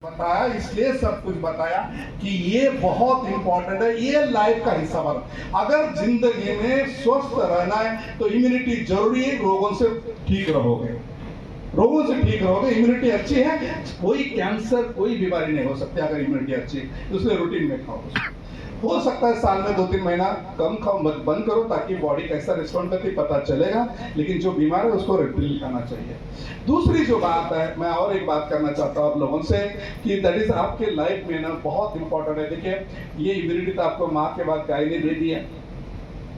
बताया, इसलिए सब कुछ बताया कि ये बहुत इंपॉर्टेंट है, ये लाइफ का हिस्सा बना। अगर जिंदगी में स्वस्थ रहना है तो इम्यूनिटी जरूरी है। रोगों से ठीक रहोगे, रोगों से ठीक रहोगे, इम्यूनिटी अच्छी है, कोई कैंसर कोई बीमारी नहीं हो सकती अगर इम्यूनिटी अच्छी है। इसलिए रूटीन में खाओ। हो सकता है साल में 2-3 महीना कम खाओ, मत बंद करो, ताकि बॉडी कैसा रिस्पॉन्ड करती पता चलेगा, लेकिन जो बीमार है उसको रिपील करना चाहिए। दूसरी जो बात है, मैं और एक बात करना चाहता हूँ आप लोगों से कि दैट इज आपके लाइफ में ना बहुत इंपॉर्टेंट है। देखिए, ये इम्यूनिटी तो आपको माँ के बाद गाय ने दे दी है,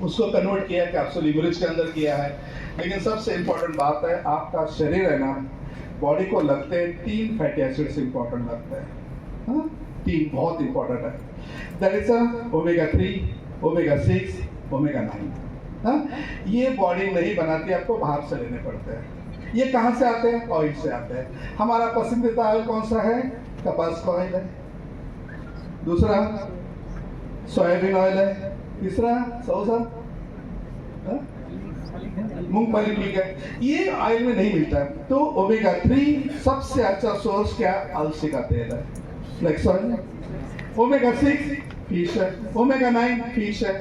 उसको कन्वर्ट किया कैप्सूल इम्यूनिटी के अंदर किया है, लेकिन सबसे इंपॉर्टेंट बात है आपका शरीर है ना, बॉडी को लगते हैं 3 फैटी एसिड्स इंपॉर्टेंट लगते हैं। 3 बहुत इंपॉर्टेंट है। That is omega 3, omega 6, omega 9। ये बॉडी नहीं बनाती, आपको बाहर से लेने पड़ते हैं। ये कहाँ से आते हैं? ऑयल से आते हैं। हमारा पसंदीदा ऑयल कौन सा है? कपास का ऑयल है। दूसरा सोयाबीन ऑयल है। तीसरा सरसों, मूंगफली, ठीक है। ये ऑयल में नहीं मिलता है। तो ओमेगा 3 सबसे अच्छा सोर्स क्या? अलसी का तेल है, फ्लेक्स ऑयल। ओमेगा 6 फिश है, ओमेगा 9 फिश है,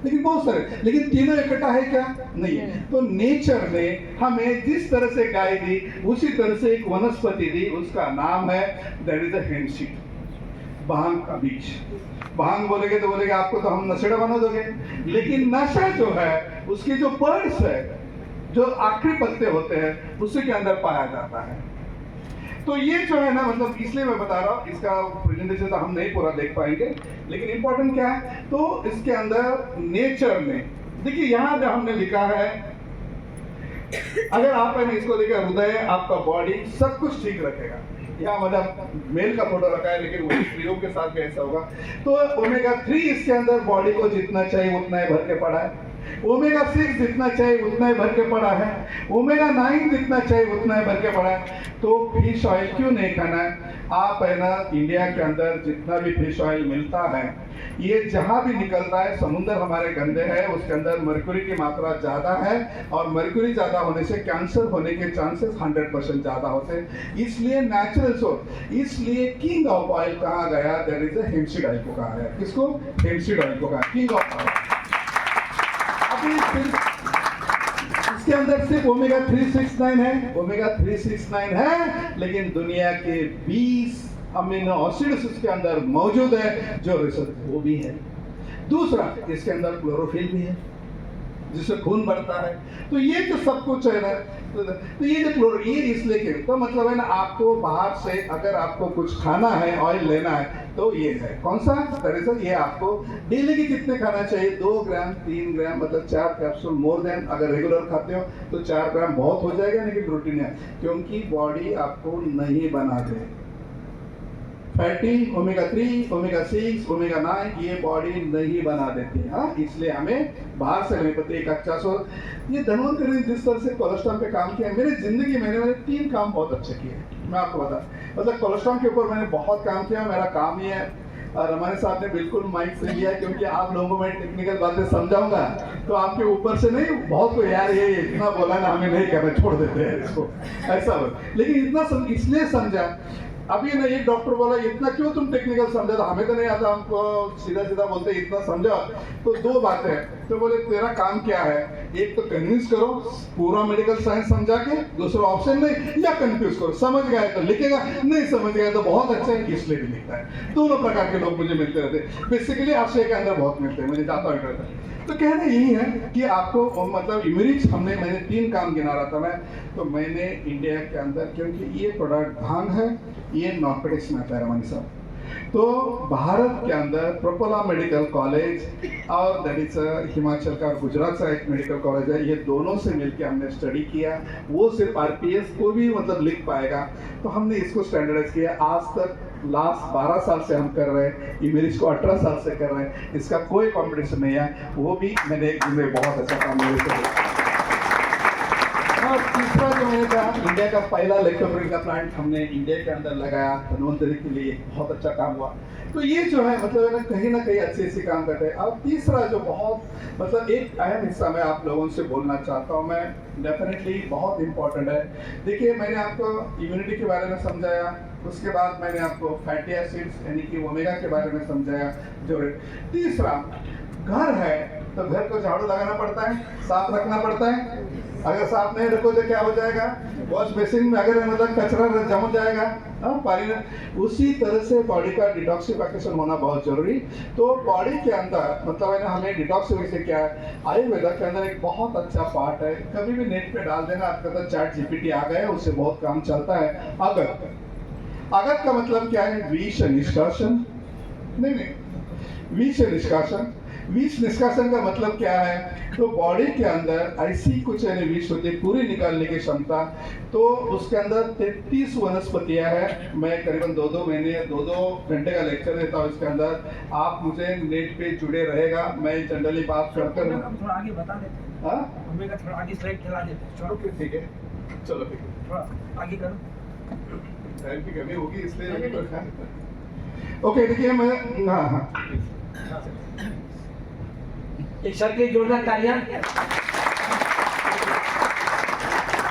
लेकिन बहुत सारे, लेकिन तीनों इकट्ठा है क्या? नहीं है। तो नेचर ने हमें जिस तरह से गाय दी, उसी तरह से एक वनस्पति दी, उसका नाम है दैट इज द हेमसीड, भांग का बीज। भांग बोलेगे तो बोलेगे आपको तो हम नशेड़ा बना दोगे, लेकिन नशा जो है उसके जो पर्स है, जो आखिरी पत्ते होते हैं, उसी के अंदर पाया जाता है। तो ये जो है ना, मतलब इसलिए मैं बता रहा हूँ, इसका प्रेजेंटेशन तो हम नहीं पूरा देख पाएंगे, लेकिन इंपॉर्टेंट क्या है, तो इसके अंदर नेचर में देखिए, यहाँ जो हमने लिखा है, अगर आप इसको देखिए, हृदय, आपका बॉडी सब कुछ ठीक रखेगा। यहाँ मतलब मेल का फोटो रखा है, लेकिन वो स्त्रियों के साथ भी ऐसा होगा। तो ओमेगा 3 इसके अंदर बॉडी को जितना चाहिए उतना ही भर के पड़ा है। ओमेगा 6 जितना चाहिए उतना ही भर के पड़ा है। ओमेगा 9 जितना चाहिए उतना ही भर के पड़ा है। तो फिश ऑयल क्यों नहीं खाना है? आप है ना, इंडिया के अंदर जितना भी फिश ऑयल मिलता है, ये जहां भी निकलता है, समुद्र हमारे गंदे हैं, उसके अंदर मर्क्यूरी की मात्रा ज्यादा है, और मर्क्यूरी ज्यादा होने से कैंसर होने के चांसेस 100% ज्यादा होते हैं। इसलिए नेचुरल सोर्स, इसलिए किंग ऑफ ऑयल कहा गया, दैट इज हेमसीड ऑयल को कहा गया। किसको? हेमसीड ऑयल को कहा किंग ऑफ ऑयल। इसके अंदर सिर्फ ओमेगा 369 है, ओमेगा 369 है, लेकिन दुनिया के 20 अमीनो एसिड्स इसके अंदर मौजूद है, जो रिसर्च वो भी है। दूसरा, इसके अंदर क्लोरोफिल भी है, जिससे खून बढ़ता है। तो ये जो सब कुछ है ना, तो ये जो ये इसलिए के तो मतलब है ना, आपको बाहर से अगर आपको कुछ खाना है, ऑयल लेना है, तो ये है कौन सा? दरअसल ये आपको डेली के कितने खाना चाहिए? 2 ग्राम, 3 ग्राम, मतलब 4 कैप्सूल मोर देन। अगर रेगुलर खाते हो तो 4 ग्राम बहुत हो जाएगा, लेकिन रूटीन है, क्योंकि बॉडी आपको नहीं बना दे। फैटी, ओमेगा 3, ओमेगा 6, ओमेगा 9 ये बॉडी नहीं बना देती है। इसलिए हमें बाहर से नहीं पता। एक अच्छा सो ये धनवंतरी ने जिस तरह से कोलेस्ट्रॉल पे काम किया, मेरी जिंदगी में मैंने 3 काम बहुत अच्छे किए, मैं आपको बता। मतलब कोलेस्ट्रॉल के ऊपर मैंने बहुत काम किया। मेरा काम ही है, और हमारे साथ ने बिल्कुल माइक से लिया है, क्योंकि आप लोगों में टेक्निकल बातें समझाऊंगा तो आपके ऊपर से नहीं, बहुत को यार ये इतना बोला ना, हमें नहीं करना, छोड़ देते हैं इसको, ऐसा हो। लेकिन इतना इसलिए समझा, अभी ना एक डॉक्टर बोला इतना क्यों तुम टेक्निकल समझा, तो हमें तो नहीं आता, हमको सीधा सीधा बोलते इतना समझा। तो 2 बातें हैं। तो बोले तेरा काम क्या है? एक तो कन्विंस करो पूरा मेडिकल साइंस समझा के, दूसरा ऑप्शन नहीं, या कंफ्यूज करो। समझ गए तो लिखेगा, नहीं समझ गए तो बहुत अच्छा है, इसलिए भी लिखता है। दोनों प्रकार के लोग मुझे मिलते रहते, बेसिकली आशय के अंदर बहुत मिलते हैं, मुझे जाता है। तो कहना यही है कि आपको मतलब इम्यूनिटी मैंने 3 काम गिना रहा था मैं, तो मैंने इंडिया के अंदर, क्योंकि ये प्रोडक्ट भांग है, ये नॉर्कोटिक्स में आता है रमनी साहब, तो भारत के अंदर प्रोपोला मेडिकल कॉलेज और दैट इज हिमाचल का, गुजरात का एक मेडिकल कॉलेज है, ये दोनों से मिलकर हमने स्टडी किया। वो सिर्फ आरपीएस को भी मतलब लिख पाएगा, तो हमने इसको स्टैंडर्डाइज किया। आज तक लास्ट 12 साल से हम कर रहे हैं, इमेरिज को 18 साल से कर रहे हैं, इसका कोई कंपटीशन नहीं है। वो भी मैंने बहुत अच्छा काम मेरे से। और तीसरा जो मैंने कहा, इंडिया का पहला इलेक्ट्रोप्रिंट का प्लांट हमने इंडिया के अंदर लगाया, धनवंतरी के लिए बहुत अच्छा काम हुआ। तो ये जो है मतलब है ना कहीं अच्छे काम करते हैं। और तीसरा जो बहुत मतलब एक अहम हिस्सा मैं आप लोगों से बोलना चाहता हूँ, मैं डेफिनेटली बहुत इंपॉर्टेंट है। देखिए, मैंने आपको इम्यूनिटी के बारे में समझाया, उसके बाद मैंने आपको फैटी एसिड्स यानी कि ओमेगा के बारे में समझाया। जो तीसरा, घर है तो घर को झाड़ू लगाना पड़ता है, साफ रखना पड़ता है। अगर साफ नहीं रखो तो क्या हो जाएगा, वॉश बेसिन में अगर मतलब कचरा जम जाएगा पानी में। उसी तरह से बॉडी का डिटॉक्सिफिकेशन होना बहुत जरूरी। तो बॉडी के अंदर मतलब हमें डिटॉक्सिफिकेशन क्या है, आयुर्वेदा के अंदर एक बहुत अच्छा पार्ट है, कभी भी नेट पे डाल देना, आपका तो चैट जीपीटी आ गया, उससे बहुत काम चलता है। अगत का मतलब क्या है, विष निष्कासन, नहीं विष निष्कासन। विष निष्कासन का मतलब क्या है, तो बॉडी के अंदर ऐसी कुछ विष होती है पूरी निकालने की क्षमता। तो उसके अंदर 33 वनस्पतियां हैं। मैं करीबन 2-2 महीने 2-2 घंटे का लेक्चर देता हूँ इसके अंदर। आप मुझे नेट पे जुड़े रहेगा, मैं जनरली बात करता हूँ। थोड़ा आगे बता देते हैं, हमें का थोड़ा आगे स्लाइड चला देते हैं। चलो ठीक है, चलो ठीक है, थोड़ा आगे करो, टाइम की कमी होगी इसलिए। ओके देखिए, मैं हाँ एक सर के जोरदार तालियां।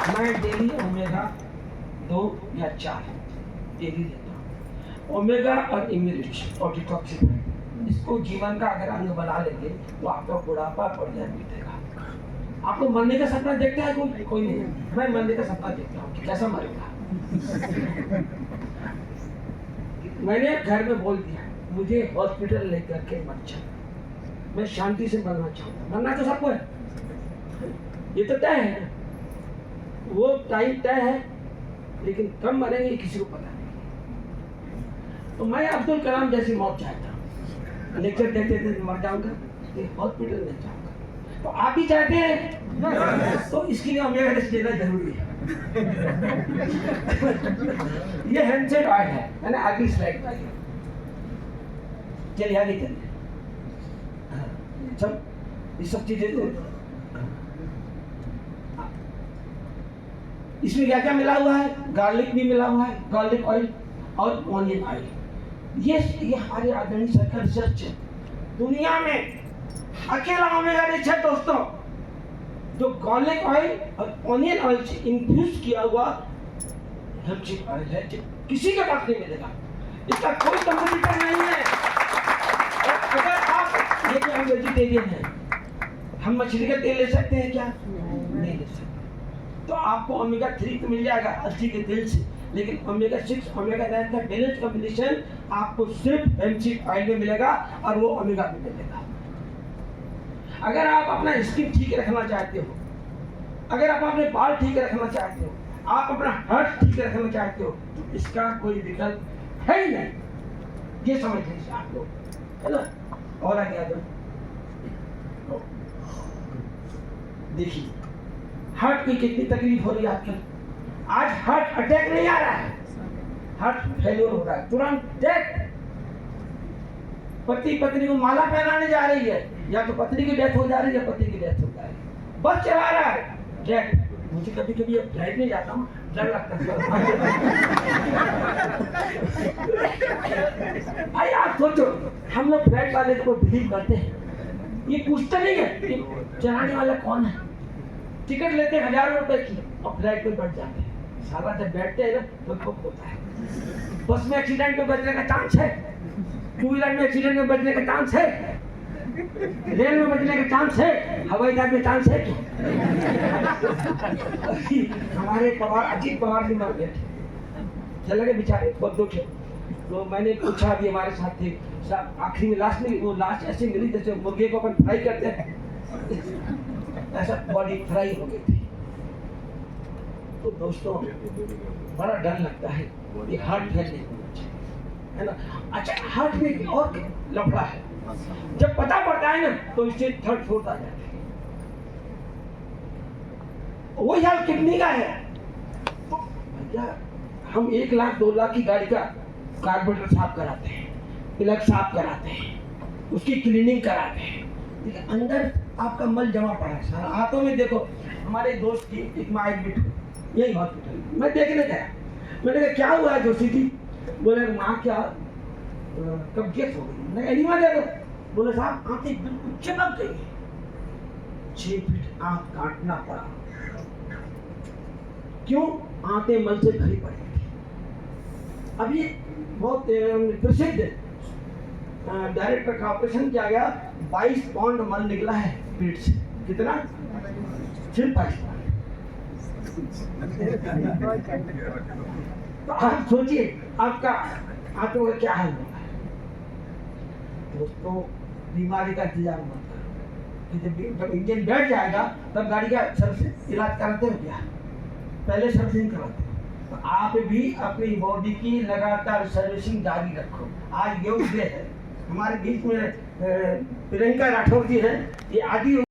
मैं डेली ओमेगा 2 या 4 डेली लेता हूँ। ओमेगा और इम्यूनिटी और डिटॉक्सिफाई, इसको जीवन का अगर अंग बना लेंगे तो आपका बुढ़ापा बढ़िया बीतेगा। आपको मरने का सपना देखता है कोई नहीं? मैं मरने का सपना देखता हूँ कि कैसा मरेगा। मैंने घर में बोल दिया, मुझे हॉस्पिटल लेकर के मत चल, मैं शांति से मरना चाहूँगा। मरना तो सबको है, ये तो तय है, वो टाइम तय है, लेकिन कब मरेंगे ये किसी को पता नहीं। तो मैं अब्दुल कलाम जैसी मौत चाहता हूँ, लेक्चर देते देते मर जाऊंगा, हॉस्पिटल में जाऊंगा। तो आप भी चाहते हैं, तो इसके लिए ओमेगा रेस्ट लेना जरूरी है। ये हैंडसेट ऑयल है, मैंने आगे स्लाइड बताई। चलिए आगे चलिए, सब ये सब चीजें इसमें क्या क्या मिला हुआ है, गार्लिक भी मिला हुआ है, गार्लिक ऑयल और ऑनियन ऑयल। ये हमारे आदरणीय सरकार रिसर्च है, दुनिया में अकेला ओमेगा रिच है दोस्तों, जो गार्लिक ऑयल और ऑनियन ऑयल से इन्फ्यूज किया हुआ हेम्पसीड ऑयल है, किसी के पास नहीं मिलेगा, इसका कोई कंपटीटर नहीं है। अगर आप देखिए, हम वेजिटेरियन हैं, हम मछली का तेल ले सकते हैं क्या? नहीं ले सकते। तो आपको ओमेगा 3 तो मिल जाएगा अलसी के तेल से, लेकिन ओमेगा 6 ओमेगा 9 का बैलेंस कॉम्बिनेशन आपको सिर्फ हेम्पसीड ऑयल में मिलेगा, और वो ओमेगा में मिलेगा। अगर आप अपना स्किन ठीक रखना चाहते हो, अगर आप अपने बाल ठीक रखना चाहते हो, आप अपना हार्ट ठीक रखना चाहते हो, तो इसका कोई विकल्प है ही नहीं। ये समझ लीजिए आप लोग, है ना। और आगे आ जाओ, देखिए हार्ट की कितनी तकलीफ हो रही है आजकल। आज हार्ट अटैक नहीं आ रहा है, हार्ट फेलियर हो रहा है, तुरंत डेथ। पति पत्नी को माला पहनाने जा रही है, या तो पत्नी की डेथ हो जा रही है, पति की डेथ हो जा रही है। बस चला रहा है, डेथ। मुझे कभी कभी फ्लाइट नहीं जाता हूँ, डर लगता है। भाई आप सोचो, हम लोग फ्लाइट वाले को बिलीव करते हैं, ये पूछते नहीं है कि चलाने वाला कौन है। टिकट लेते हैं हजारों रुपए की और फ्लाइट में बैठ जाते हैं। साला जब बैठते हैं ना तो दुख होता है। बस में एक्सीडेंट में बचने का चांस है, टू व्हीलर में एक्सीडेंट में बचने का चांस है, रेल में बचने का चांस है, हवाई जहाज में चांस है क्या? हमारे पवार, अजीत पवार भी मर गए थे, चले गए बेचारे, बहुत दुख है। तो मैंने पूछा, अभी हमारे साथ थे, आखिरी में लास्ट में, वो लास्ट ऐसे मिली जैसे मुर्गे को अपन फ्राई करते हैं, ऐसा बॉडी फ्राई हो गई थी। तो दोस्तों बड़ा डर लगता है कि हार्ट फेल है ना। अच्छा, हार्ट में एक और लफड़ा है, जब पता पड़ता है ना तो इससे थर्ड फोर्थ आ जाते हैं। वही हाल किडनी का है। तो भैया हम 1 लाख 2 लाख की गाड़ी का कार्बोरेटर साफ कराते हैं, प्लग साफ कराते हैं, उसकी क्लीनिंग कराते हैं, लेकिन अंदर आपका मल जमा पड़ा है सारा। हाथों में देखो, हमारे दोस्त की एक माँ एडमिट हुई यही हॉस्पिटल, मैं देखने गया, मैंने कहा क्या हुआ है जोशी जी? बोले माँ क्या कब्जियत हो गई। मैं एनिमा दे दो। बोले साहब आंखें बिल्कुल चिपक गई, 6 फीट आंख काटना पड़ा। क्यों? आंखें मल से भरी पड़ी थी। अभी बहुत प्रसिद्ध डायरेक्टर का ऑपरेशन किया गया, 22 पाउंड मल निकला है पेट से। कितना? सिर्फ 22 पाउंड। तो आप सोचिए आपका आंतों का क्या हाल होगा। दोस्तों, बीमारी का इंतजार मत करो कि जब इंजन बैठ जाएगा तब गाड़ी का सर्विस इलाज कराते हो क्या? पहले सर्विसिंग कराते हो। तो आप भी अपनी बॉडी की लगातार सर्विसिंग जारी रखो। आज योग डे है, हमारे बीच में प्रियंका राठौर जी है, ये आदि